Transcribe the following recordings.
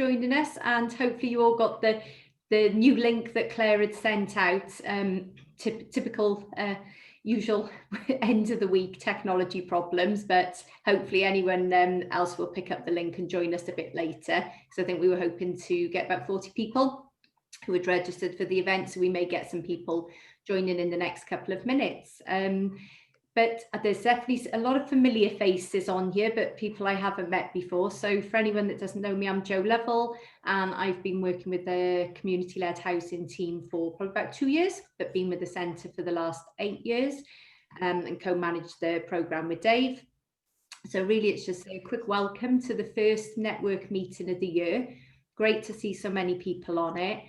joining us, and hopefully you all got the new link that Claire had sent out. Typical usual end of the week technology problems, but hopefully anyone else will pick up the link and join us a bit later. So I think we were hoping to get about 40 people who had registered for the event, so we may get some people joining in the next couple of minutes. But there's definitely a lot of familiar faces on here, but people I haven't met before. So for anyone that doesn't know me, I'm Jo Lovell, and I've been working with the community-led housing team for probably about 2 years, but been with the centre for the last 8 years, and co-managed the programme with Dave. So really it's just a quick welcome to the first network meeting of the year. Great to see so many people on it.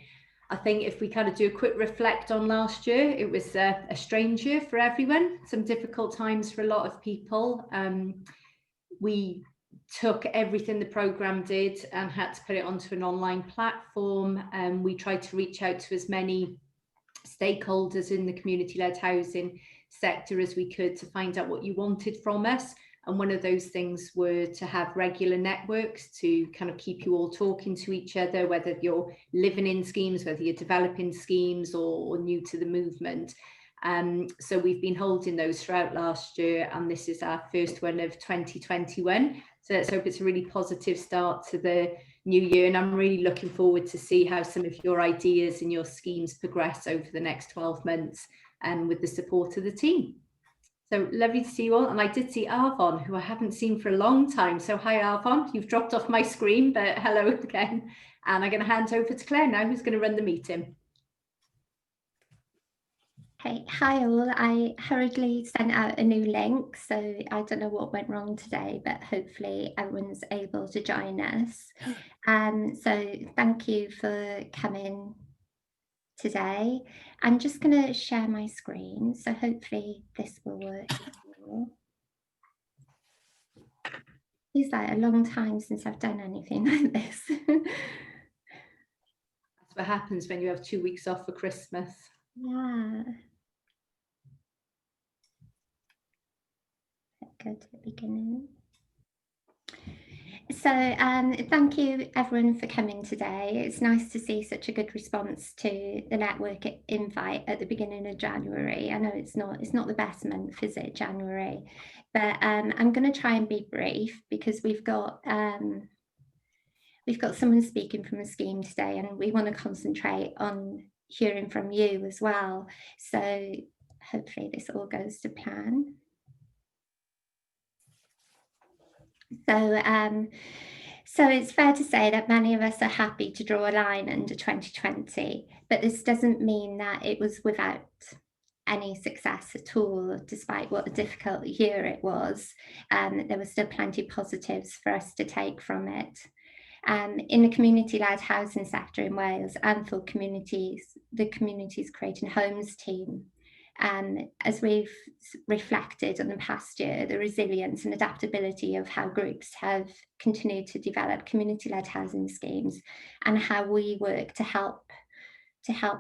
I think if we kind of do a quick reflect on last year, it was a strange year for everyone, some difficult times for a lot of people. We took everything the programme did and had to put it onto an online platform, and we tried to reach out to as many stakeholders in the community-led housing sector as we could to find out what you wanted from us. And one of those things were to have regular networks to kind of keep you all talking to each other, whether you're living in schemes, whether you're developing schemes or new to the movement. So we've been holding those throughout last year, and this is our first one of 2021. So let's hope it's a really positive start to the new year, and I'm really looking forward to see how some of your ideas and your schemes progress over the next 12 months with the support of the team. So lovely to see you all. And I did see Arvon, who I haven't seen for a long time. So hi, Arvon. You've dropped off my screen, but hello again. And I'm going to hand over to Claire now, who's going to run the meeting. Hey, hi all. I hurriedly sent out a new link, so I don't know what went wrong today, but hopefully everyone's able to join us. So thank you for coming today. I'm just going to share my screen, so hopefully this will work. It's like a long time since I've done anything like this. That's what happens when you have 2 weeks off for Christmas. Yeah. Go to the beginning. So thank you everyone for coming today. It's nice to see such a good response to the network invite at the beginning of January. I know it's not the best month, is it, January? But I'm going to try and be brief because we've got someone speaking from a scheme today, and we want to concentrate on hearing from you as well. So hopefully this all goes to plan. So it's fair to say that many of us are happy to draw a line under 2020, but this doesn't mean that it was without any success at all, despite what a difficult year it was. There were still plenty of positives for us to take from it. In the community-led housing sector in Wales and for communities, the Communities Creating Homes team, as we've reflected on the past year, the resilience and adaptability of how groups have continued to develop community-led housing schemes and how we work to help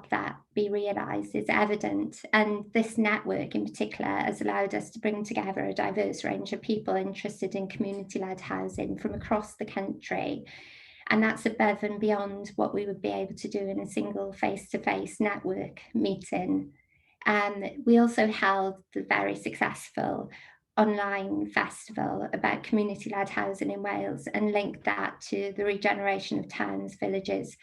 that be realised is evident. And this network in particular has allowed us to bring together a diverse range of people interested in community-led housing from across the country. And that's above and beyond what we would be able to do in a single face-to-face network meeting. We also held the very successful online festival about community-led housing in Wales and linked that to the regeneration of towns, villages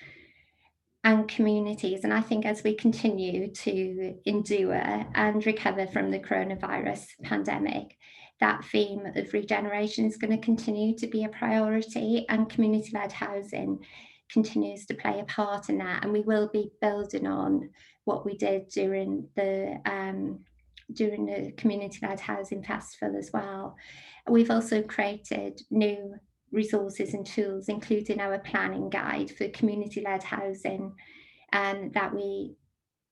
and communities. And I think as we continue to endure and recover from the coronavirus pandemic, that theme of regeneration is going to continue to be a priority, and community-led housing continues to play a part in that. And we will be building on what we did during the community-led housing festival as well. We've also created new resources and tools, including our planning guide for community-led housing, that we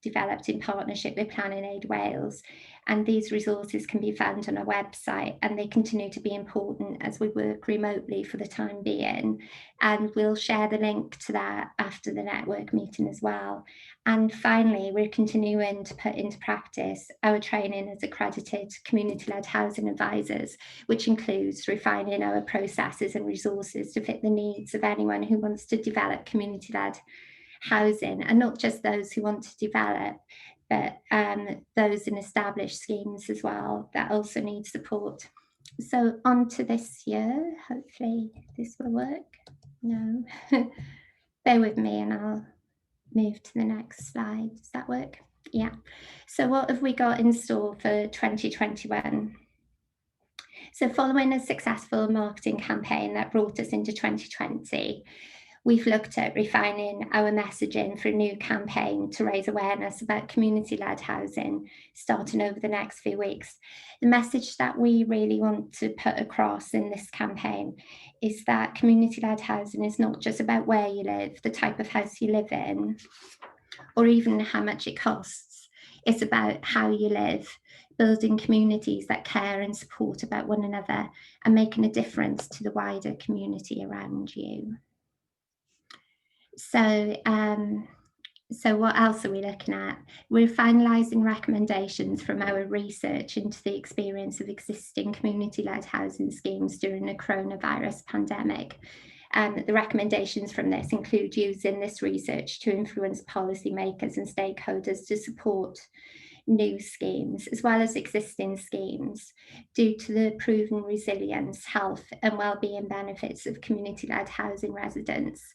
developed in partnership with Planning Aid Wales, and these resources can be found on our website, and they continue to be important as we work remotely for the time being, and we'll share the link to that after the network meeting as well. And finally, we're continuing to put into practice our training as accredited community-led housing advisors, which includes refining our processes and resources to fit the needs of anyone who wants to develop community-led housing, and not just those who want to develop, but those in established schemes as well that also need support. So on to this year, hopefully this will work. No, bear with me and I'll move to the next slide. Does that work? Yeah. So what have we got in store for 2021? So following a successful marketing campaign that brought us into 2020, we've looked at refining our messaging for a new campaign to raise awareness about community-led housing starting over the next few weeks. The message that we really want to put across in this campaign is that community-led housing is not just about where you live, the type of house you live in, or even how much it costs. It's about how you live, building communities that care and support about one another and making a difference to the wider community around you. So what else are we looking at? We're finalising recommendations from our research into the experience of existing community-led housing schemes during the coronavirus pandemic. The recommendations from this include using this research to influence policymakers and stakeholders to support new schemes as well as existing schemes due to the proven resilience, health and well-being benefits of community-led housing residents.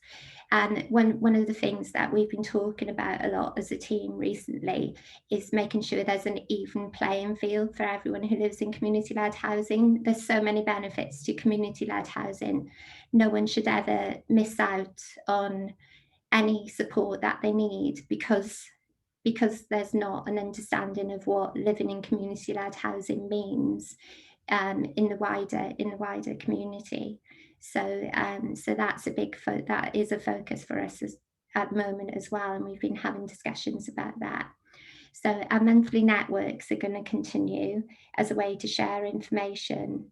And one of the things that we've been talking about a lot as a team recently is making sure there's an even playing field for everyone who lives in community-led housing. There's so many benefits to community-led housing. No one should ever miss out on any support that they need because there's not an understanding of what living in community-led housing means in the wider community. So that's that is a focus for us at the moment as well, and we've been having discussions about that. So our monthly networks are going to continue as a way to share information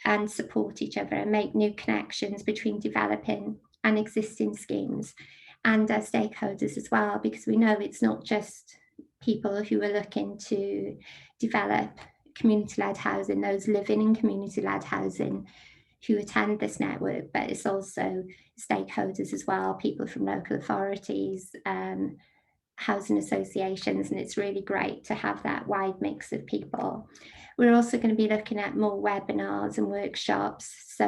and support each other and make new connections between developing and existing schemes and our stakeholders as well, because we know it's not just people who are looking to develop community-led housing, those living in community-led housing who attend this network, but it's also stakeholders as well, people from local authorities, housing associations, and it's really great to have that wide mix of people. We're also going to be looking at more webinars and workshops. So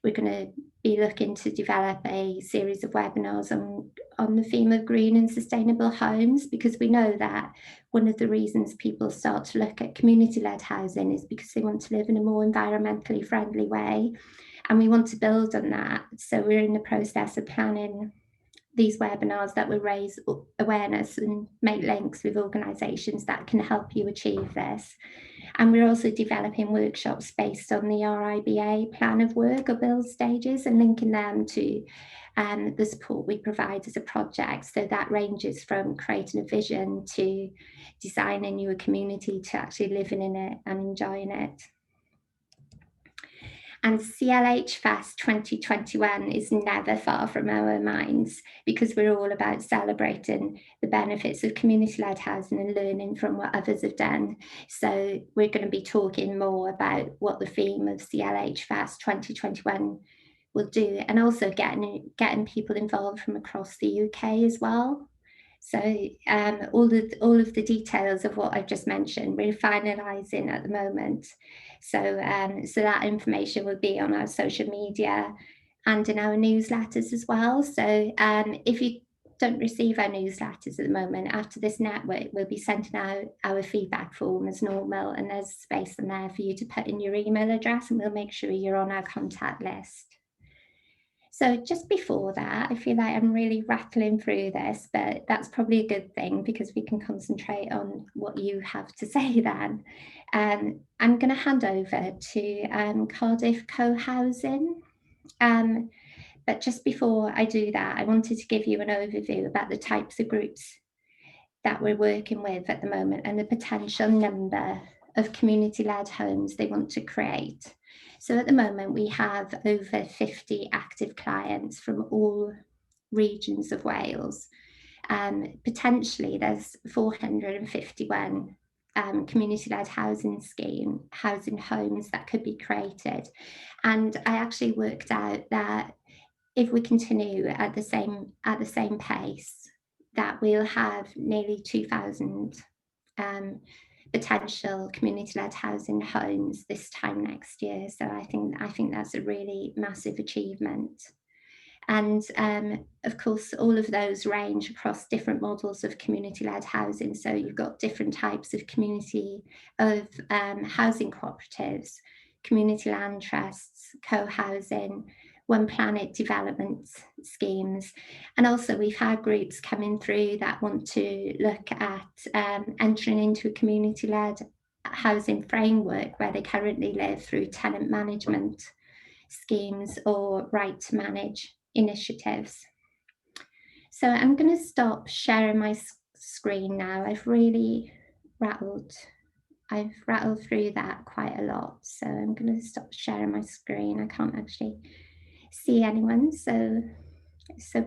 we're going to be looking to develop a series of webinars on the theme of green and sustainable homes, because we know that one of the reasons people start to look at community-led housing is because they want to live in a more environmentally friendly way, and we want to build on that. So we're in the process of planning these webinars that will raise awareness and make links with organisations that can help you achieve this. And we're also developing workshops based on the RIBA plan of work or build stages and linking them to the support we provide as a project. So that ranges from creating a vision to designing your community to actually living in it and enjoying it. And CLH Fest 2021 is never far from our minds, because we're all about celebrating the benefits of community-led housing and learning from what others have done. So we're going to be talking more about what the theme of CLH Fest 2021 will do, and also getting people involved from across the UK as well. So all of the details of what I've just mentioned, we're finalising at the moment. So that information will be on our social media and in our newsletters as well. So if you don't receive our newsletters at the moment, after this network, we'll be sending out our feedback form as normal, and there's space in there for you to put in your email address, and we'll make sure you're on our contact list. So just before that, I feel like I'm really rattling through this, but that's probably a good thing because we can concentrate on what you have to say then. I'm going to hand over to Cardiff Cohousing. But just before I do that, I wanted to give you an overview about the types of groups that we're working with at the moment and the potential number of community-led homes they want to create. So at the moment, we have over 50 active clients from all regions of Wales. Potentially, there's 451 community-led housing homes that could be created. And I actually worked out that if we continue at the same pace, that we'll have nearly 2,000 potential community-led housing homes this time next year. So I think that's a really massive achievement. And of course, all of those range across different models of community-led housing. So you've got different types of housing cooperatives, community land trusts, co-housing, one planet development schemes. And also we've had groups coming through that want to look at entering into a community-led housing framework where they currently live through tenant management schemes or right to manage initiatives. So I'm going to stop sharing my screen now. I've rattled through that quite a lot. So I'm going to stop sharing my screen. I can't actually see anyone, so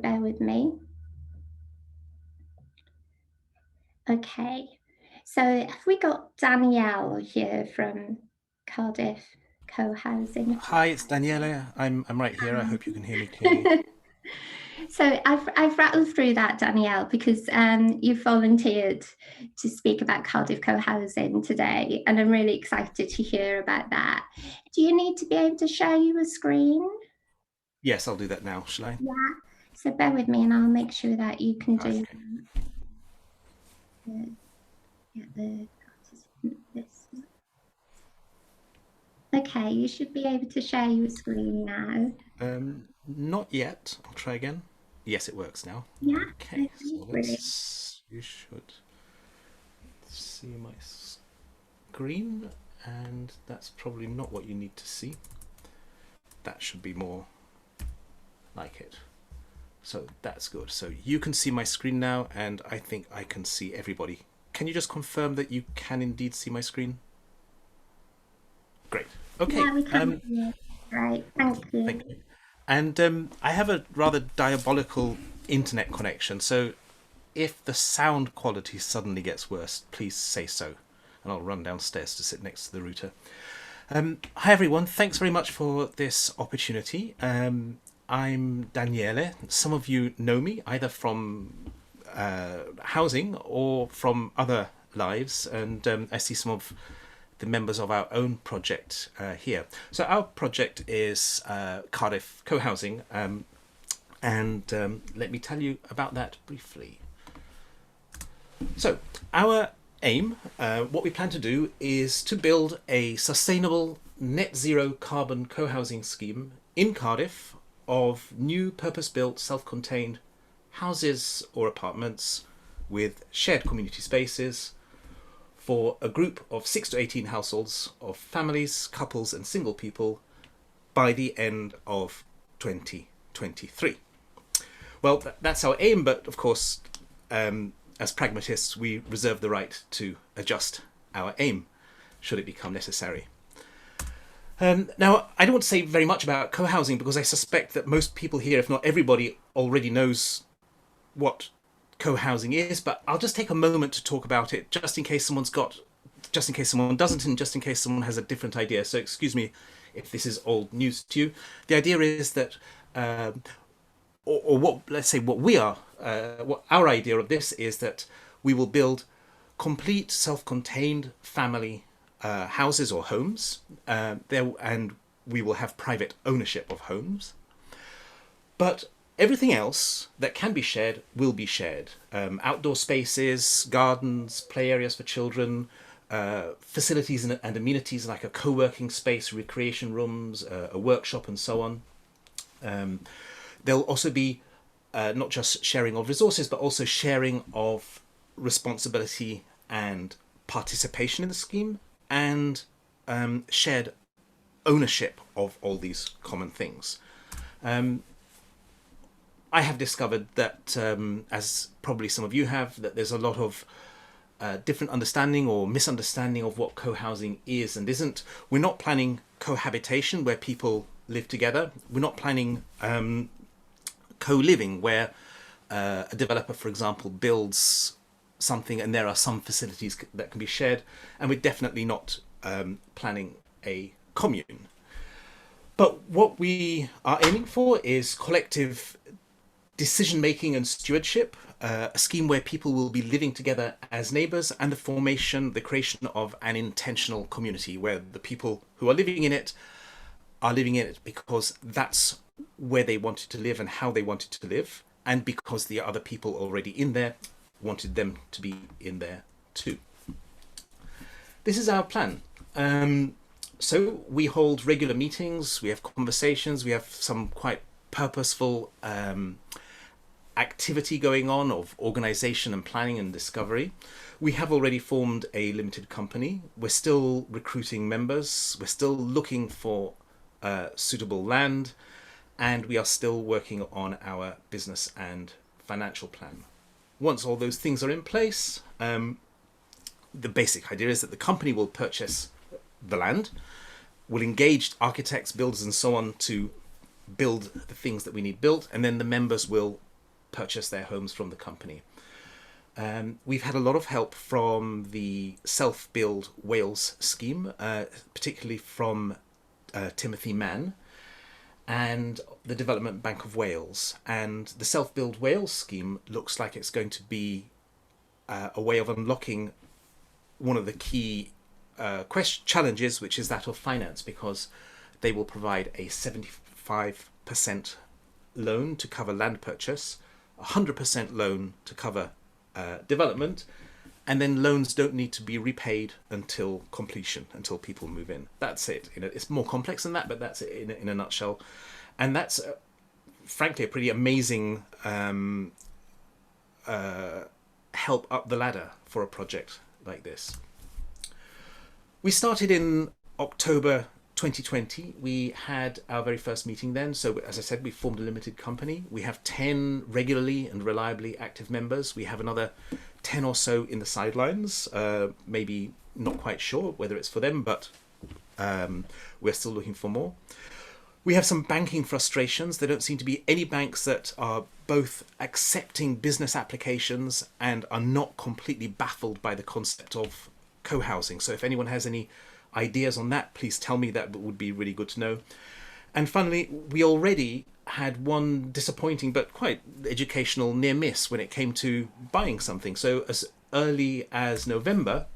bear with me. Okay, so have we got Danielle here from Cardiff Cohousing? Hi, it's Daniele. I'm right here. I hope you can hear me clearly. So I've rattled through that, Danielle, because you've volunteered to speak about Cardiff Cohousing today, and I'm really excited to hear about that. Do you need to be able to share your screen? Yes, I'll do that now, shall I? Yeah. So bear with me, and I'll make sure that you can do get the participant list. Okay, you should be able to share your screen now. Not yet. I'll try again. Yes, it works now. Yeah. Okay, so you should see my screen, and that's probably not what you need to see. That should be more like it. So that's good. So you can see my screen now, and I think I can see everybody. Can you just confirm that you can indeed see my screen? Great. Okay. Yeah, we can. Right. Thank you. Thank you. And I have a rather diabolical internet connection, so if the sound quality suddenly gets worse, please say so, and I'll run downstairs to sit next to the router. Hi everyone, thanks very much for this opportunity. I'm Daniele. Some of you know me either from housing or from other lives, and I see some of the members of our own project here. So our project is Cardiff Cohousing, and let me tell you about that briefly. So our aim, what we plan to do, is to build a sustainable net zero carbon co-housing scheme in Cardiff of new purpose-built self-contained houses or apartments with shared community spaces for a group of 6 to 18 households of families, couples and single people by the end of 2023. Well, that's our aim, but of course, as pragmatists, we reserve the right to adjust our aim should it become necessary. Now, I don't want to say very much about co-housing because I suspect that most people here, if not everybody, already knows what co-housing is, but I'll just take a moment to talk about it just in case someone doesn't, and just in case someone has a different idea. So excuse me if this is old news to you. The idea is that, what our idea of this is that we will build complete self-contained family houses or homes, and we will have private ownership of homes. But everything else that can be shared will be shared. Outdoor spaces, gardens, play areas for children, facilities and amenities like a co-working space, recreation rooms, a workshop and so on. There'll also be not just sharing of resources, but also sharing of responsibility and participation in the scheme, and shared ownership of all these common things. I have discovered that, as probably some of you have, that there's a lot of different understanding or misunderstanding of what co-housing is and isn't. We're not planning cohabitation where people live together. We're not planning co-living where a developer, for example, builds something and there are some facilities that can be shared. And we're definitely not planning a commune. But what we are aiming for is collective decision-making and stewardship, a scheme where people will be living together as neighbours, and the creation of an intentional community where the people who are living in it are living in it because that's where they wanted to live and how they wanted to live, and because the other people already in there wanted them to be in there too. This is our plan. So we hold regular meetings, we have conversations, we have some quite purposeful activity going on of organisation and planning and discovery. We have already formed a limited company. We're still recruiting members. We're still looking for suitable land, and we are still working on our business and financial plan. Once all those things are in place, the basic idea is that the company will purchase the land, will engage architects, builders and so on to build the things that we need built, and then the members will purchase their homes from the company. We've had a lot of help from the Self-Build Wales scheme, particularly from Timothy Mann and the Development Bank of Wales. And the Self-Build Wales scheme looks like it's going to be a way of unlocking one of the key challenges, which is that of finance, because they will provide a 75% loan to cover land purchase, 100% loan to cover development, and then loans don't need to be repaid until completion, until people move in. That's it. It's more complex than that, but that's it in a nutshell. And that's frankly a pretty amazing help up the ladder for a project like this. We started in October 2020. We had our very first meeting then. So as I said, we formed a limited company. We have 10 regularly and reliably active members. We have another 10 or so in the sidelines, maybe not quite sure whether it's for them, but we're still looking for more. We have some banking frustrations. There don't seem to be any banks that are both accepting business applications and are not completely baffled by the concept of co-housing. So if anyone has any ideas on that, please tell me. That would be really good to know. And finally, we already had one disappointing but quite educational near miss when it came to buying something. So as early as November,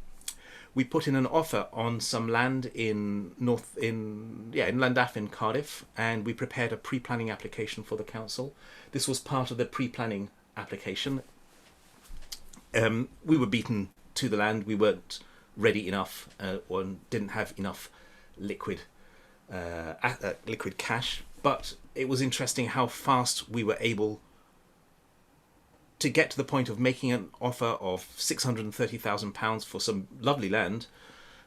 we put in an offer on some land in Llandaff in Cardiff, and we prepared a pre-planning application for the council. This was part of the pre-planning application. We were beaten to the land. We weren't ready enough or didn't have enough liquid cash, but it was interesting how fast we were able to get to the point of making an offer of £630,000 for some lovely land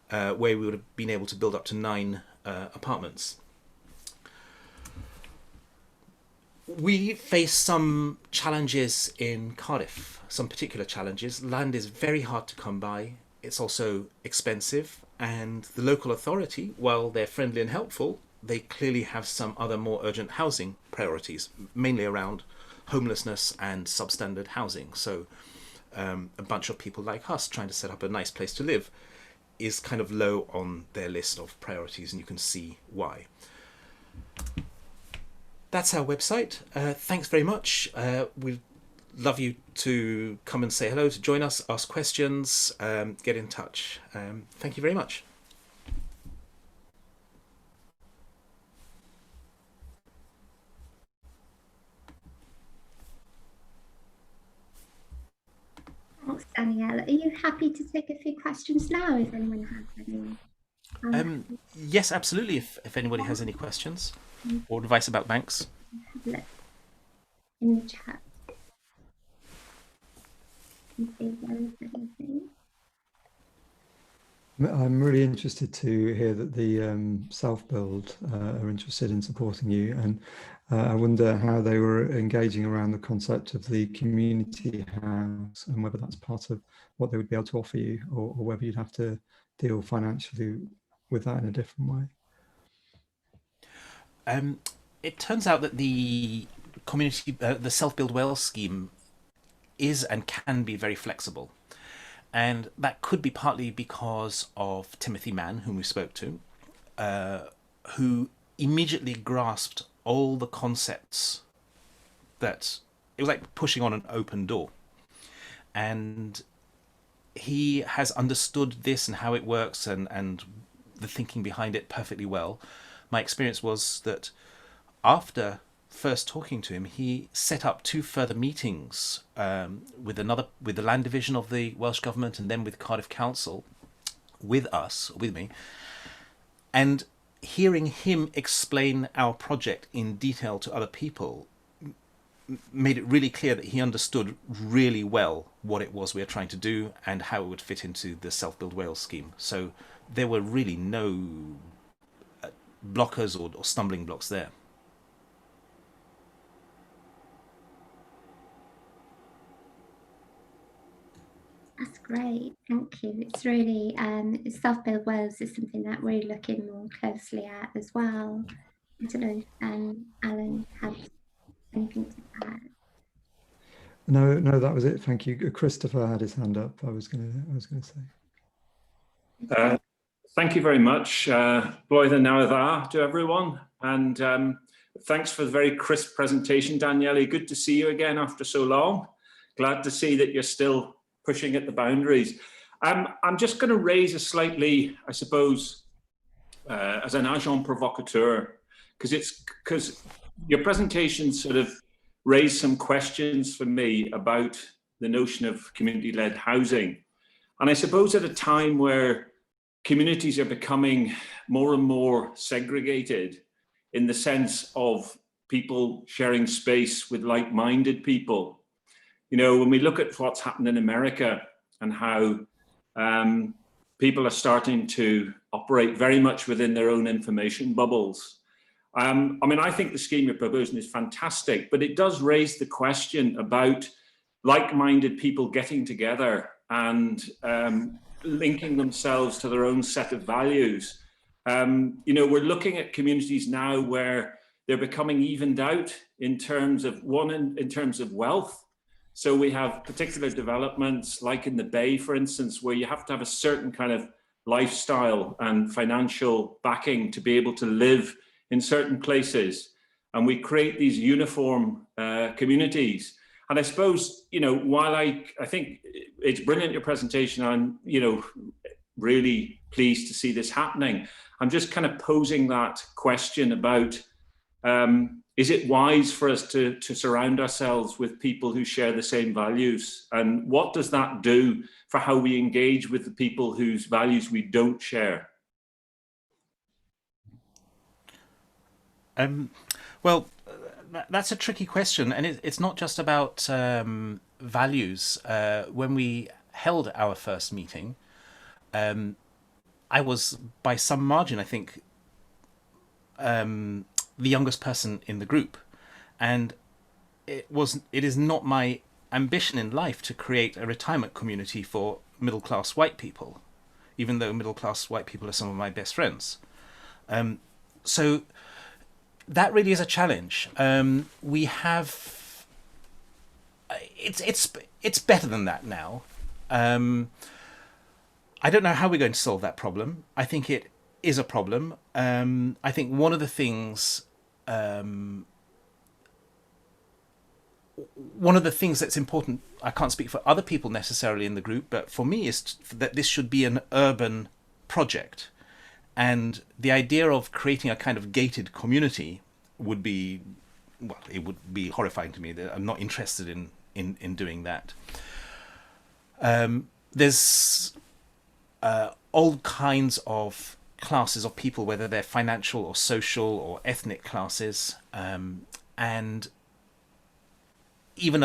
where we would have been able to build up to 9 apartments. We face some challenges in Cardiff, some particular challenges. Land is very hard to come by. It's also expensive, and the local authority, while they're friendly and helpful, they clearly have some other more urgent housing priorities, mainly around homelessness and substandard housing. So a bunch of people like us trying to set up a nice place to live is kind of low on their list of priorities, and you can see why. That's our website. Thanks very much. We'd love you to come and say hello, to join us, ask questions, get in touch. Thank you very much. Thanks, Danielle. Are you happy to take a few questions now, if anyone has any? Yes, absolutely. If anybody has any questions or advice about banks. Have a look in the chat and see if there is anything. I'm really interested to hear that the Self-Build are interested in supporting you, and I wonder how they were engaging around the concept of the community house and whether that's part of what they would be able to offer you, or whether you'd have to deal financially with that in a different way. It turns out that the community, the Self-Build Wales scheme is and can be very flexible. And that could be partly because of Timothy Mann, whom we spoke to, who immediately grasped all the concepts that it was like pushing on an open door. And he has understood this and how it works and the thinking behind it perfectly well. My experience was that after first talking to him, he set up 2 further meetings with the land division of the Welsh government, and then with Cardiff Council, with me, and hearing him explain our project in detail to other people made it really clear that he understood really well what it was we were trying to do and how it would fit into the Self-Build Wales scheme. So there were really no blockers or stumbling blocks there. That's great, thank you. It's really, Self-Build Wales is something that we're looking more closely at as well. I don't know if Alan has anything to add. No, that was it. Thank you. Christopher had his hand up. I was gonna say. Thank you very much. Blwyddyn newydd dda to everyone, and thanks for the very crisp presentation, Daniele. Good to see you again after so long. Glad to see that you're still pushing at the boundaries. I'm just going to raise a slightly, I suppose, as an agent provocateur, because your presentation sort of raised some questions for me about the notion of community-led housing. And I suppose at a time where communities are becoming more and more segregated in the sense of people sharing space with like-minded people. You know, when we look at what's happened in America and how people are starting to operate very much within their own information bubbles. I mean, I think the scheme you're proposing is fantastic, but it does raise the question about like-minded people getting together and linking themselves to their own set of values. You know, we're looking at communities now where they're becoming evened out in terms of in terms of wealth. So we have particular developments like in the Bay, for instance, where you have to have a certain kind of lifestyle and financial backing to be able to live in certain places. And we create these uniform communities. And I suppose, you know, while I think it's brilliant, your presentation, I'm, you know, really pleased to see this happening. I'm just kind of posing that question about, is it wise for us to surround ourselves with people who share the same values? And what does that do for how we engage with the people whose values we don't share? Well, that's a tricky question, and it's not just about values. When we held our first meeting, I was by some margin, I think, the youngest person in the group, and it is not my ambition in life to create a retirement community for middle-class white people, even though middle-class white people are some of my best friends. So that really is a challenge. We have it's better than that now. I don't know how we're going to solve that problem. I think it is a problem. I think one of the things that's important, I can't speak for other people necessarily in the group, but for me is that this should be an urban project. And the idea of creating a kind of gated community would be, well, it would be horrifying to me. I'm not interested in doing that. There's all kinds of classes of people, whether they're financial or social or ethnic classes, and even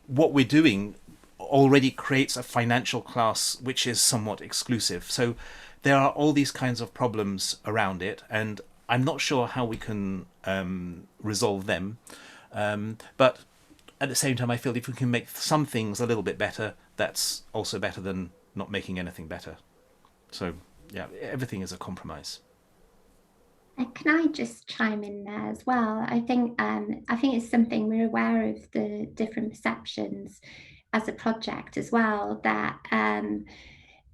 what we're doing already creates a financial class which is somewhat exclusive. So there are all these kinds of problems around it, and I'm not sure how we can resolve them. But at the same time, I feel if we can make some things a little bit better, that's also better than not making anything better. So yeah, everything is a compromise. And can I just chime in there as well? I think it's something we're aware of, the different perceptions as a project as well, that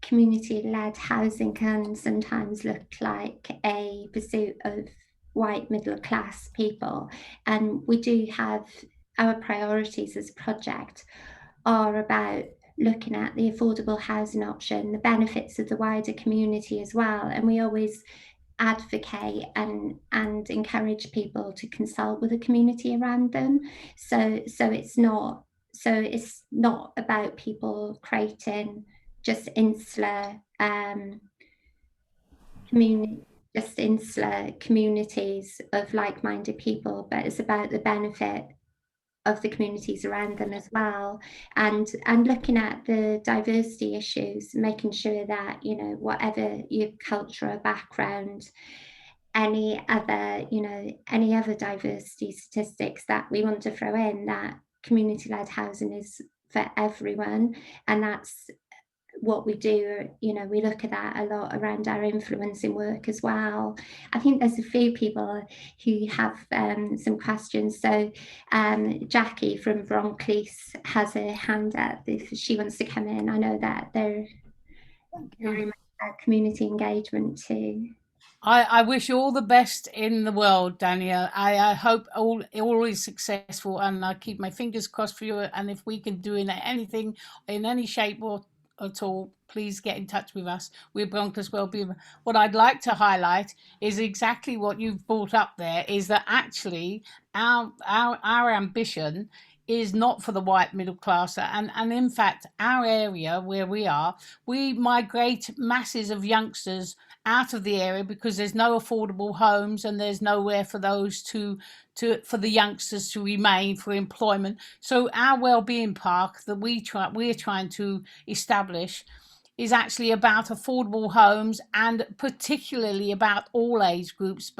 community-led housing can sometimes look like a pursuit of white middle class people, and we do have our priorities as a project are about looking at the affordable housing option, the benefits of the wider community as well, and we always advocate and encourage people to consult with the community around them. So it's not about people creating just insular communities of like-minded people, but it's about the benefit of the communities around them as well, and looking at the diversity issues, making sure that, you know, whatever your cultural background, any other diversity statistics that we want to throw in, that community-led housing is for everyone. And that's what we do. You know, we look at that a lot around our influencing work as well. I think there's a few people who have some questions. So Jackie from Bronclease has a hand up if she wants to come in. I know that they're very much about community engagement too. I wish you all the best in the world, Danielle. I hope all is successful, and I keep my fingers crossed for you. And if we can do anything in any shape or at all, please get in touch with us. We're Broncos Wellbeing. What I'd like to highlight is exactly what you've brought up there, is that actually our ambition is not for the white middle class, and in fact our area where we migrate masses of youngsters out of the area because there's no affordable homes and there's nowhere for those for the youngsters to remain for employment. So our wellbeing park that we're trying to establish is actually about affordable homes, and particularly about all age groups,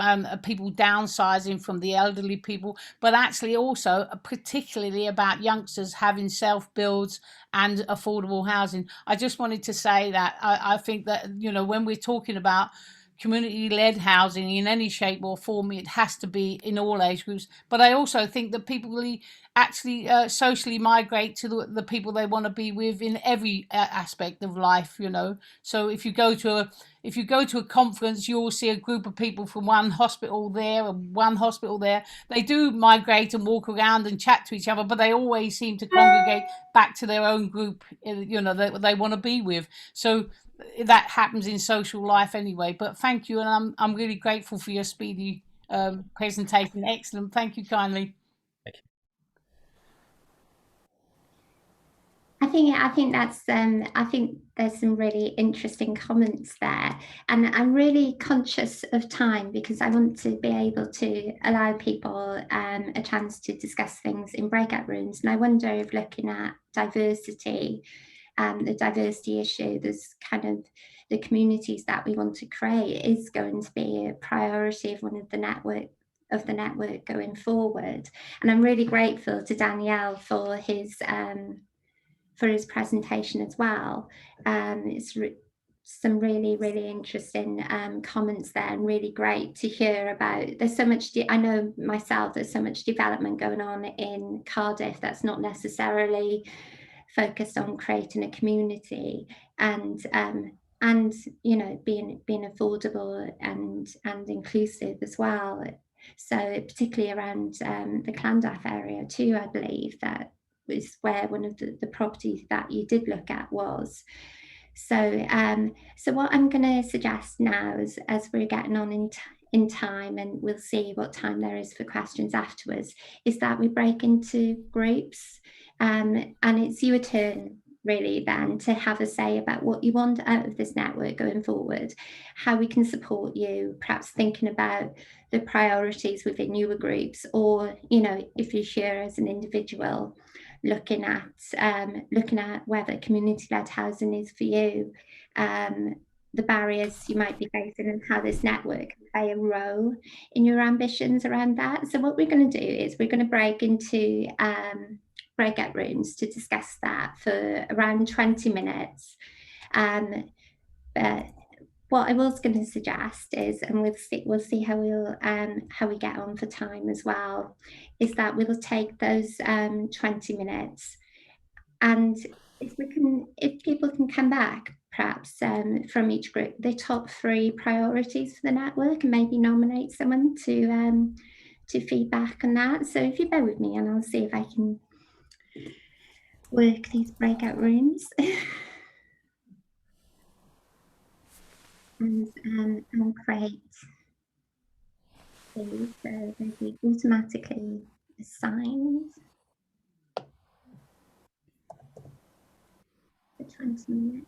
people downsizing from the elderly people, but actually also particularly about youngsters having self-builds and affordable housing. I just wanted to say that I think that, you know, when we're talking about community-led housing in any shape or form, it has to be in all age groups. But I also think that people really actually socially migrate to the people they want to be with in every aspect of life, you know. So if you go to a conference, you'll see a group of people from one hospital there and one hospital there. They do migrate and walk around and chat to each other, but they always seem to congregate back to their own group, you know, that they want to be with. So that happens in social life anyway. But thank you, and I'm really grateful for your speedy presentation. Excellent. Thank you kindly. Thank you. I think there's some really interesting comments there, and I'm really conscious of time because I want to be able to allow people a chance to discuss things in breakout rooms. And I wonder if looking at diversity, the diversity issue, there's kind of the communities that we want to create is going to be a priority of the network going forward. And I'm really grateful to Danielle for his presentation as well. It's some really, really interesting comments there, and really great to hear about. There's so much, I know myself, there's so much development going on in Cardiff that's not necessarily focused on creating a community and you know, being affordable and inclusive as well. So particularly around the Clondaff area too, I believe that was where one of the properties that you did look at was. So so what I'm going to suggest now is, as we're getting on in time, and we'll see what time there is for questions afterwards, is that we break into groups, and it's your turn really then to have a say about what you want out of this network going forward, how we can support you, perhaps thinking about the priorities within your groups, or, you know, if you're here as an individual, looking at whether community-led housing is for you, the barriers you might be facing, and how this network can play a role in your ambitions around that. So what we're going to do is we're going to break into breakout rooms to discuss that for around 20 minutes. But what I was going to suggest is, and we'll see how we get on for time as well, is that we'll take those 20 minutes, and if people can come back perhaps from each group, the top 3 priorities for the network, and maybe nominate someone to feedback on that. So if you bear with me, and I'll see if I can work these breakout rooms. and create these, so they'll be automatically assigned for 20 minutes.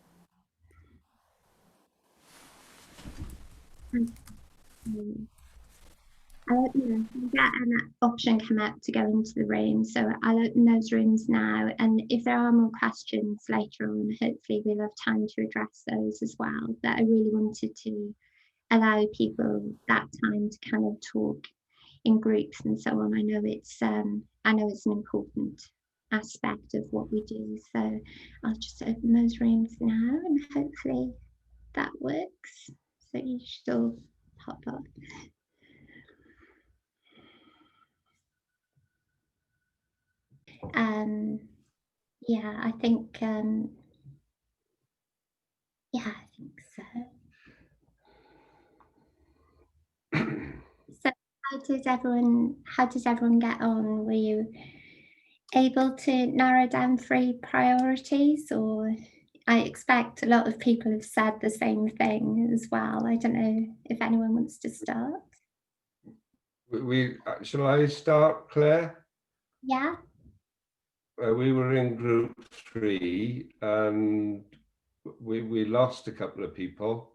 I'll open you get an option come up to go into the room, so I'll open those rooms now, and if there are more questions later on, hopefully we'll have time to address those as well. But I really wanted to allow people that time to kind of talk in groups and so on. I know it's an important aspect of what we do, so I'll just open those rooms now, and hopefully that works. So you should all pop up. Yeah, I think so. So how did everyone get on? Were you able to narrow down 3 priorities, or I expect a lot of people have said the same thing as well. I don't know if anyone wants to start. Shall I start, Claire? Yeah. We were in group 3 and we lost a couple of people.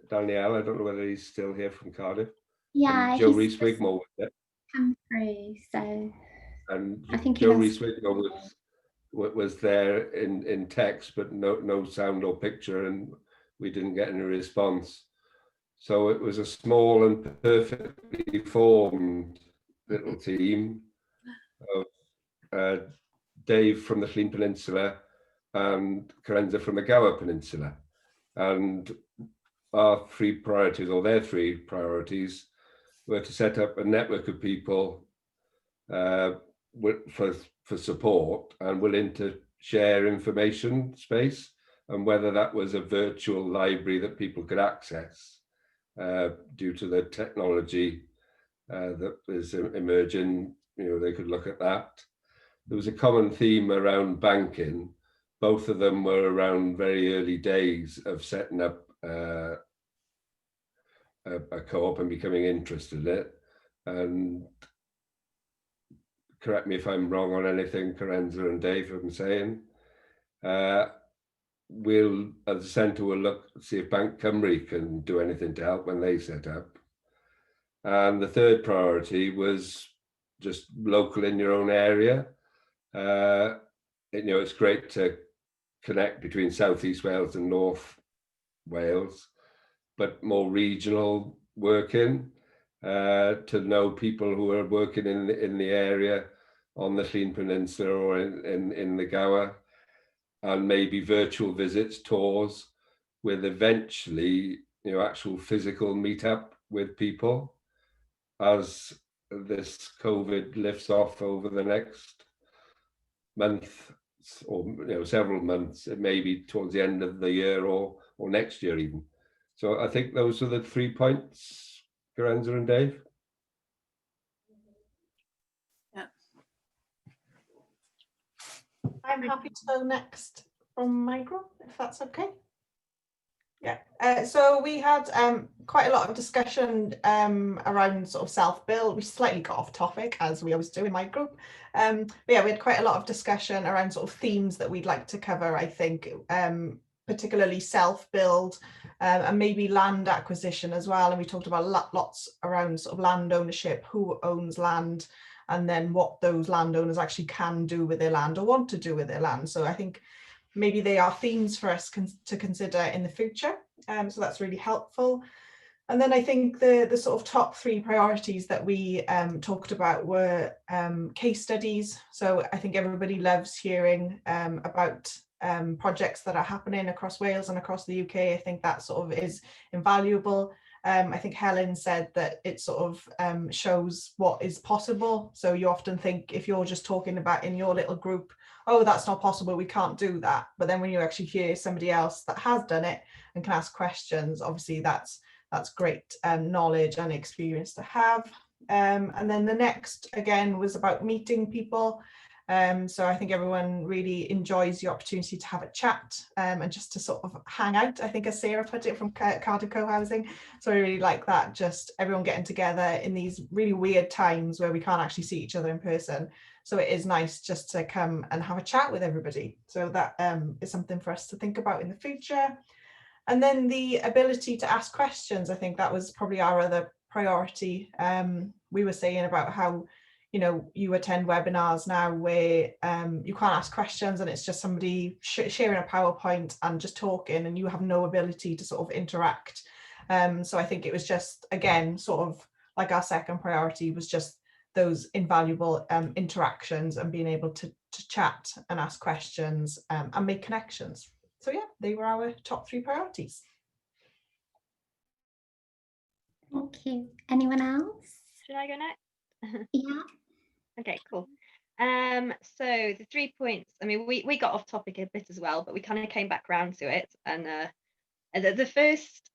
Danielle, I don't know whether he's still here from Cardiff. Yeah, and Joe Rees-Wigmore was it. Come through, so and I think Joe Rees-Wigmore was there in text, but no sound or picture, and we didn't get any response. So it was a small and perfectly formed little team of Dave from the Llŷn Peninsula and Carenza from the Gower Peninsula. And our 3 priorities, or their 3 priorities, were to set up a network of people for support and willing to share information space, and whether that was a virtual library that people could access due to the technology that is emerging, they could look at that. There was a common theme around banking. Both of them were around very early days of setting up a co-op and becoming interested in it. And correct me if I'm wrong on anything, Carenza and Dave, I'm saying. We'll, at the centre, we'll look, see if Bank Cymru can do anything to help when they set up. And the 3rd priority was just local in your own area. It's great to connect between South East Wales and North Wales, but more regional working, to know people who are working in the area on the Llŷn Peninsula or in the Gower, and maybe virtual visits, tours, with eventually actual physical meetup with people as this COVID lifts off over the next month, or several months. It may be towards the end of the year or next year even. So I think those are the 3 points, Carenza and Dave. Yeah. I'm happy to go next from my group, if that's okay. Yeah, so we had quite a lot of discussion around sort of self-build. We slightly got off topic, as we always do in my group. But yeah, we had quite a lot of discussion around sort of themes that we'd like to cover, I think, particularly self-build and maybe land acquisition as well. And we talked about lots around sort of land ownership, who owns land, and then what those landowners actually can do with their land or want to do with their land. So I think maybe they are themes for us to consider in the future. So that's really helpful. And then I think the sort of top 3 priorities that we talked about were case studies. So I think everybody loves hearing about projects that are happening across Wales and across the UK. I think that sort of is invaluable. I think Helen said that it sort of shows what is possible. So you often think if you're just talking about in your little group, oh, that's not possible, we can't do that. But then when you actually hear somebody else that has done it and can ask questions, obviously that's great knowledge and experience to have. And then the next, again, was about meeting people. So I think everyone really enjoys the opportunity to have a chat and just to sort of hang out, I think as Sarah put it from Cardiff Cohousing. So I really like that, just everyone getting together in these really weird times where we can't actually see each other in person. So it is nice just to come and have a chat with everybody. So that is something for us to think about in the future. And then the ability to ask questions, I think that was probably our other priority. We were saying about how, you know, you attend webinars now where you can't ask questions and it's just somebody sharing a PowerPoint and just talking and you have no ability to sort of interact. So I think it was just, again, sort of like our second priority was just those invaluable interactions and being able to chat and ask questions and make connections. So yeah, they were our top 3 priorities. Thank you. Anyone else? Should I go next? Yeah. Okay, cool. So the 3 points, I mean, we got off topic a bit as well, but we kind of came back around to it. And the first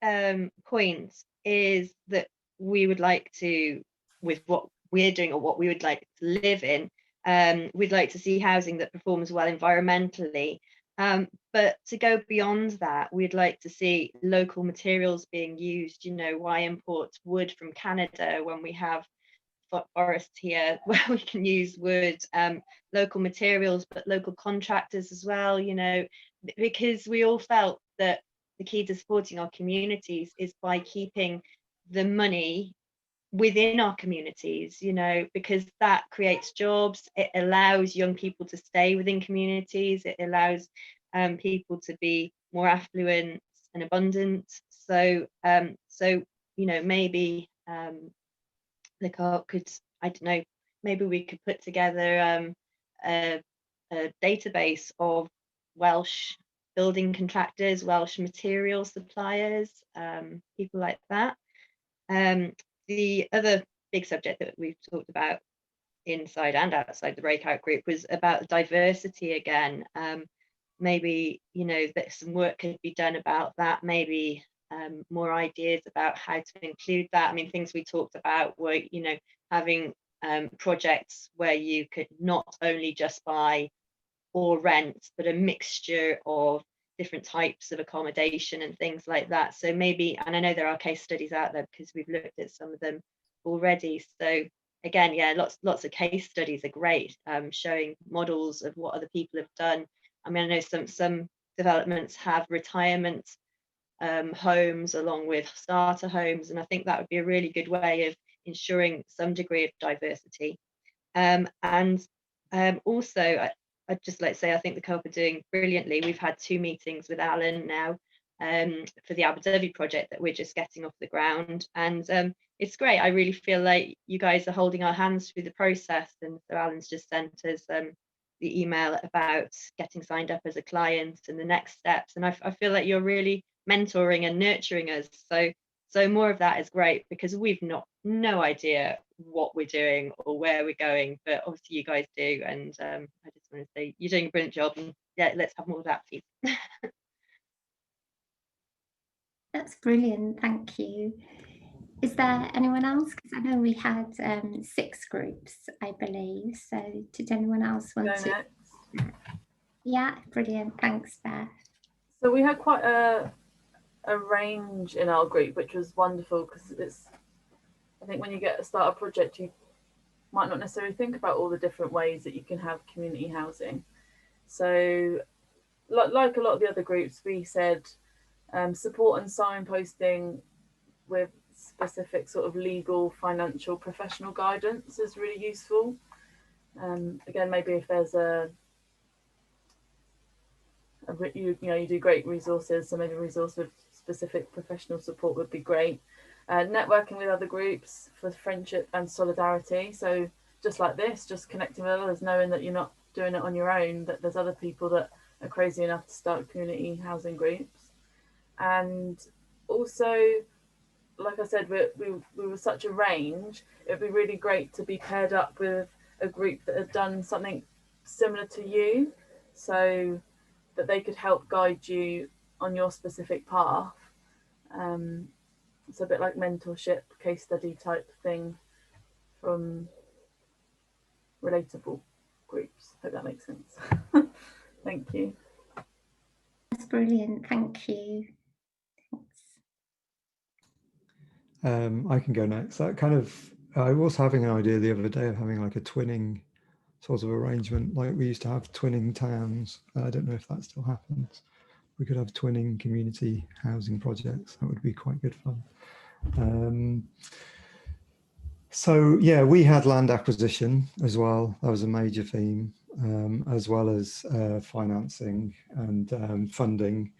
point is that we would like to, with what we're doing or what we would like to live in, we'd like to see housing that performs well environmentally. But to go beyond that, we'd like to see local materials being used. You know, why import wood from Canada when we have forests here where we can use wood, local materials, but local contractors as well, you know, because we all felt that the key to supporting our communities is by keeping the money within our communities, you know, because that creates jobs, it allows young people to stay within communities, it allows people to be more affluent and abundant. So you know, maybe the co-op could, I don't know, maybe we could put together a database of Welsh building contractors, Welsh material suppliers, people like that. The other big subject that we've talked about inside and outside the breakout group was about diversity again. Maybe, you know, that some work could be done about that, maybe more ideas about how to include that. I mean, things we talked about were, you know, having projects where you could not only just buy or rent, but a mixture of different types of accommodation and things like that. So maybe, and I know there are case studies out there because we've looked at some of them already. So again, yeah, lots of case studies are great, showing models of what other people have done. I mean, I know some developments have retirement homes along with starter homes, and I think that would be a really good way of ensuring some degree of diversity. And also, I'd just like to say I think the co-op are doing brilliantly. We've had 2 meetings with Alan now for the Abu Dhabi project that we're just getting off the ground, and it's great. I really feel like you guys are holding our hands through the process, and so Alan's just sent us the email about getting signed up as a client and the next steps, and I feel like you're really mentoring and nurturing us. So more of that is great, because we've no idea what we're doing or where we're going, but obviously you guys do, and I just want to say you're doing a brilliant job, and yeah, let's have more of that, please. That's brilliant, thank you. Is there anyone else? Because I know we had 6 groups, I believe. So did anyone else want to? Next. Yeah, brilliant. Thanks, Beth. So we had quite a range in our group, which was wonderful, because I think when you start a project, you might not necessarily think about all the different ways that you can have community housing. So like a lot of the other groups, we said support and signposting with specific sort of legal, financial, professional guidance is really useful. Again, maybe if there's you do great resources, so maybe a resource with specific professional support would be great. Networking with other groups for friendship and solidarity. So just like this, just connecting with others, knowing that you're not doing it on your own, that there's other people that are crazy enough to start community housing groups. And also, like I said, we were such a range, it'd be really great to be paired up with a group that had done something similar to you, so that they could help guide you on your specific path. It's a bit like mentorship, case study type thing from relatable groups. Hope that makes sense. Thank you. That's brilliant. Thank you. I can go next. That kind of, I was having an idea the other day of having like a twinning sort of arrangement, like we used to have twinning towns. I don't know if that still happens. We could have twinning community housing projects. That would be quite good fun. So yeah, we had land acquisition as well. That was a major theme, as well as financing and funding.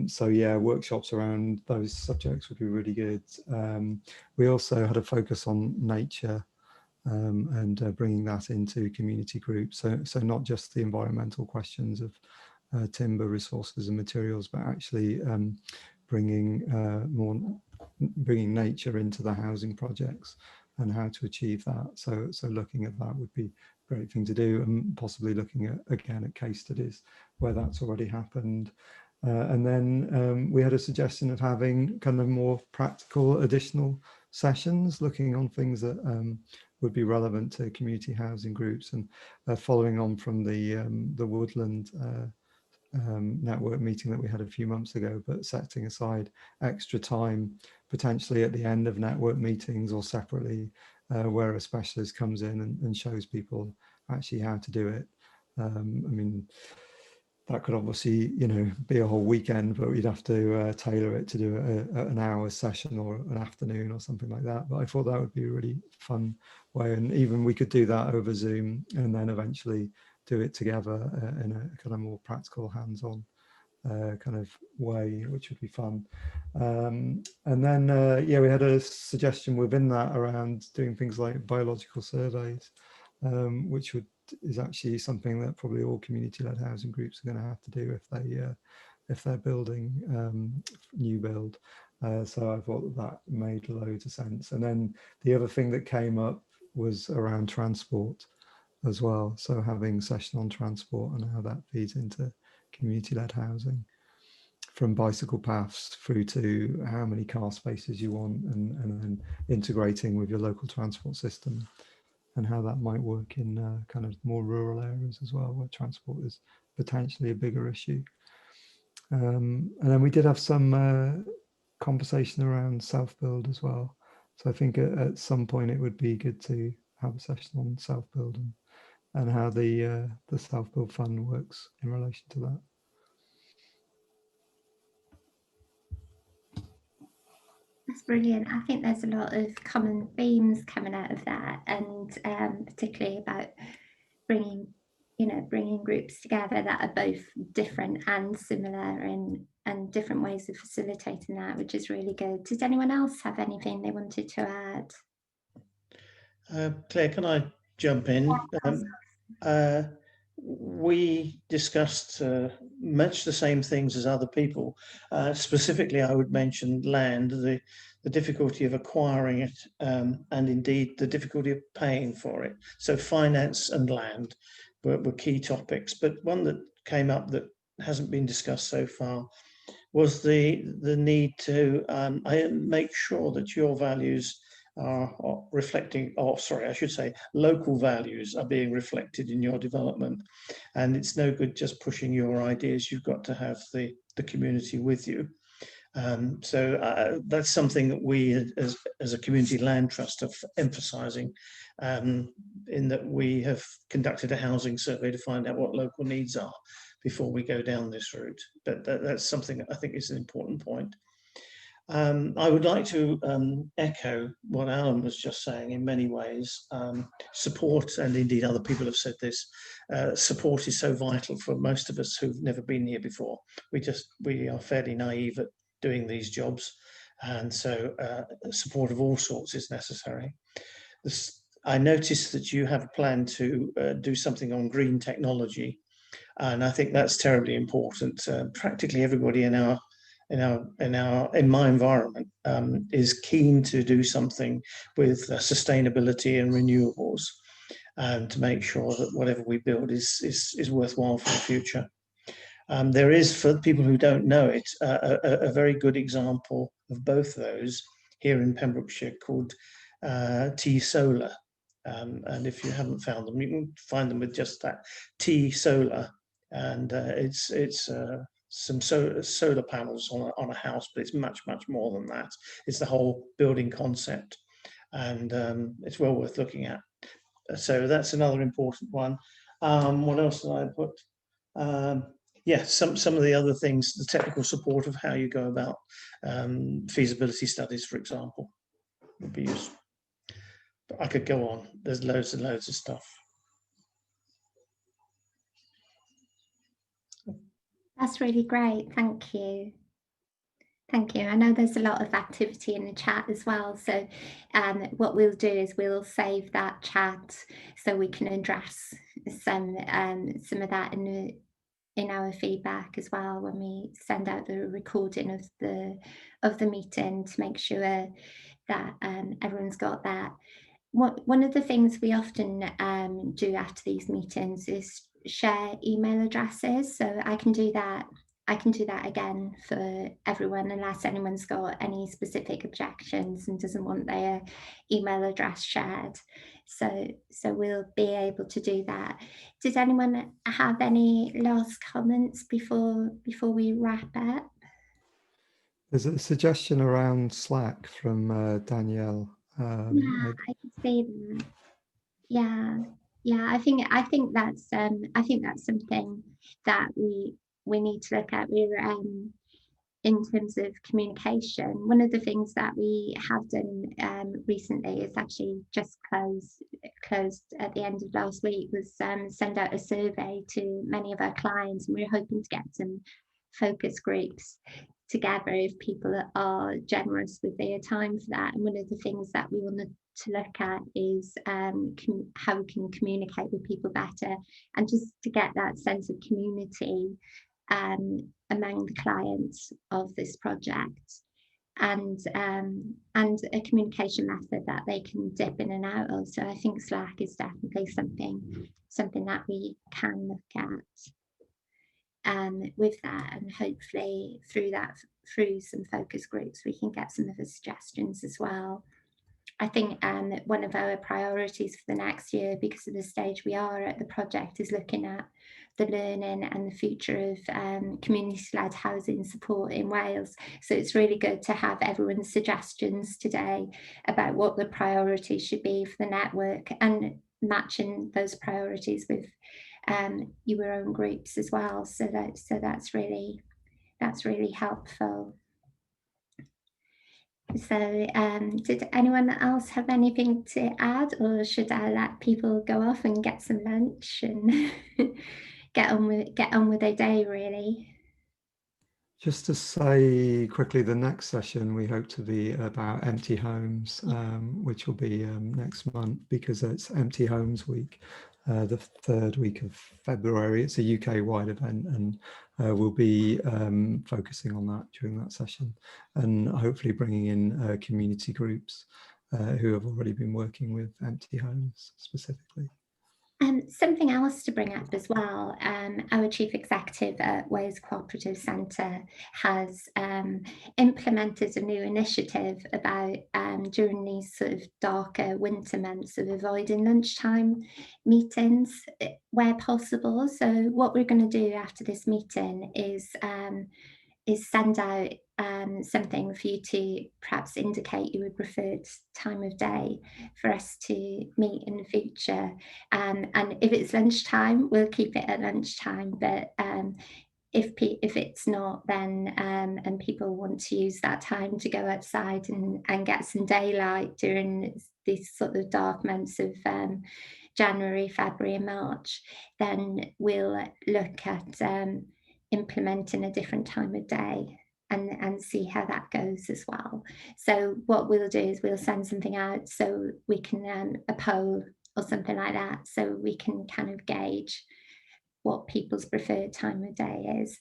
So yeah, workshops around those subjects would be really good. We also had a focus on nature and bringing that into community groups. So not just the environmental questions of timber resources and materials, but actually bringing nature into the housing projects and how to achieve that. So looking at that would be a great thing to do, and possibly looking at, again, at case studies where that's already happened. And then we had a suggestion of having kind of more practical additional sessions, looking on things that would be relevant to community housing groups, and following on from the Woodland network meeting that we had a few months ago, but setting aside extra time potentially at the end of network meetings or separately where a specialist comes in and shows people actually how to do it. I mean, that could obviously, be a whole weekend, but we'd have to tailor it to do an hour session or an afternoon or something like that. But I thought that would be a really fun way, and even we could do that over Zoom and then eventually do it together in a kind of more practical, hands-on kind of way, which would be fun. And then, yeah, we had a suggestion within that around doing things like biological surveys, which is actually something that probably all community-led housing groups are going to have to do if they're building new build. So I thought that made loads of sense. And then the other thing that came up was around transport as well. So having a session on transport and how that feeds into community-led housing, from bicycle paths through to how many car spaces you want, and then integrating with your local transport system, and how that might work in kind of more rural areas as well, where transport is potentially a bigger issue. And then we did have some conversation around self-build as well. So I think at some point it would be good to have a session on self-build and how the self-build fund works in relation to that. That's brilliant. I think there's a lot of common themes coming out of that, and particularly about bringing groups together that are both different and similar, and different ways of facilitating that, which is really good. Did anyone else have anything they wanted to add? Claire, can I jump in? We discussed much the same things as other people. Specifically, I would mention land, the difficulty of acquiring it, and indeed the difficulty of paying for it. So finance and land were key topics. But one that came up that hasn't been discussed so far was the need to make sure that your values are reflecting, I should say, local values are being reflected in your development. And it's no good just pushing your ideas. You've got to have the community with you. So that's something that we as a community land trust are emphasising, in that we have conducted a housing survey to find out what local needs are before we go down this route. But that's something that I think is an important point. I would like to echo what Alan was just saying in many ways. Support, and indeed other people have said this, support is so vital for most of us who've never been here before. We are fairly naive at doing these jobs, and so support of all sorts is necessary. I noticed that you have a plan to do something on green technology, and I think that's terribly important. Practically everybody in my environment is keen to do something with sustainability and renewables, and to make sure that whatever we build is worthwhile for the future. There is, for people who don't know it, a very good example of both those here in Pembrokeshire called T Solar. And if you haven't found them, you can find them with just that T Solar, and it's some solar panels on a house, but it's much more than that. It's the whole building concept, and it's well worth looking at. So that's another important one. What else did I put? Yeah, some of the other things, the technical support of how you go about feasibility studies, for example, would be useful. But I could go on. There's loads and loads of stuff. That's really great. Thank you. Thank you. I know there's a lot of activity in the chat as well. So what we'll do is we'll save that chat so we can address some of that in our feedback as well when we send out the recording of the meeting, to make sure that everyone's got that. One of the things we often do after these meetings is share email addresses. So I can do that again for everyone, unless anyone's got any specific objections and doesn't want their email address shared. So we'll be able to do that. Does anyone have any last comments before we wrap up? There's a suggestion around Slack from Danielle. Yeah, I can see that. Yeah. I think that's something that we need to look at. We're in terms of communication. One of the things that we have done recently is actually just closed at the end of last week, was send out a survey to many of our clients, and we're hoping to get some focus groups together if people are generous with their time for that. And one of the things that we wanted to look at is how we can communicate with people better, and just to get that sense of community among the clients of this project, and a communication method that they can dip in and out of. So I think Slack is definitely something that we can look at with that, and hopefully through some focus groups we can get some of the suggestions as well. I think one of our priorities for the next year, because of the stage we are at the project, is looking at the learning and the future of community-led housing support in Wales. So it's really good to have everyone's suggestions today about what the priorities should be for the network, and matching those priorities with your own groups as well. So that's really helpful. So did anyone else have anything to add, or should I let people go off and get some lunch and get on with their day, really? Just to say quickly, the next session we hope to be about empty homes, which will be next month, because it's Empty Homes Week, the 3rd week of February. It's a UK-wide event, and we'll be focusing on that during that session, and hopefully bringing in community groups who have already been working with empty homes specifically. Something else to bring up as well, our Chief Executive at Wales Cooperative Centre has implemented a new initiative about during these sort of darker winter months, of avoiding lunchtime meetings where possible. So what we're going to do after this meeting is send out something for you to perhaps indicate your preferred time of day for us to meet in the future. And if it's lunchtime, we'll keep it at lunchtime, but if it's not, then and people want to use that time to go outside and get some daylight during these sort of dark months of January, February and March, then we'll look at implementing a different time of day and see how that goes as well. So what we'll do is we'll send something out so we can a poll or something like that, so we can kind of gauge what people's preferred time of day is.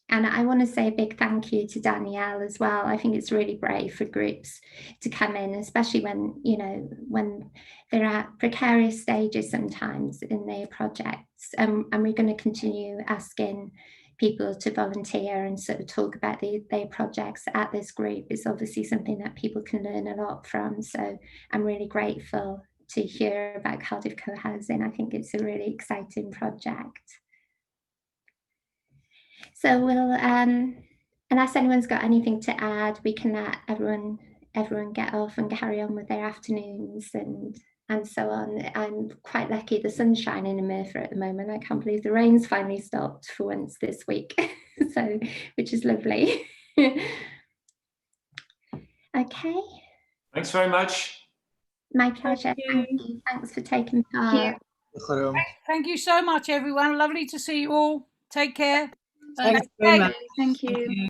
And I want to say a big thank you to Danielle as well. I think it's really brave for groups to come in, especially when, you know, when they're at precarious stages sometimes in their projects. And we're going to continue asking people to volunteer and sort of talk about their projects at this group. It's obviously something that people can learn a lot from. So I'm really grateful to hear about Cardiff Cohousing. I think it's a really exciting project. So we'll, unless anyone's got anything to add, we can let everyone get off and carry on with their afternoons and so on. I'm quite lucky the sun's shining in Merthyr at the moment. I can't believe the rain's finally stopped for once this week, so which is lovely. Okay. Thanks very much. My pleasure. Thank you. Thanks for taking part. Thank you so much, everyone. Lovely to see you all. Take care. Thanks very much. Thank you.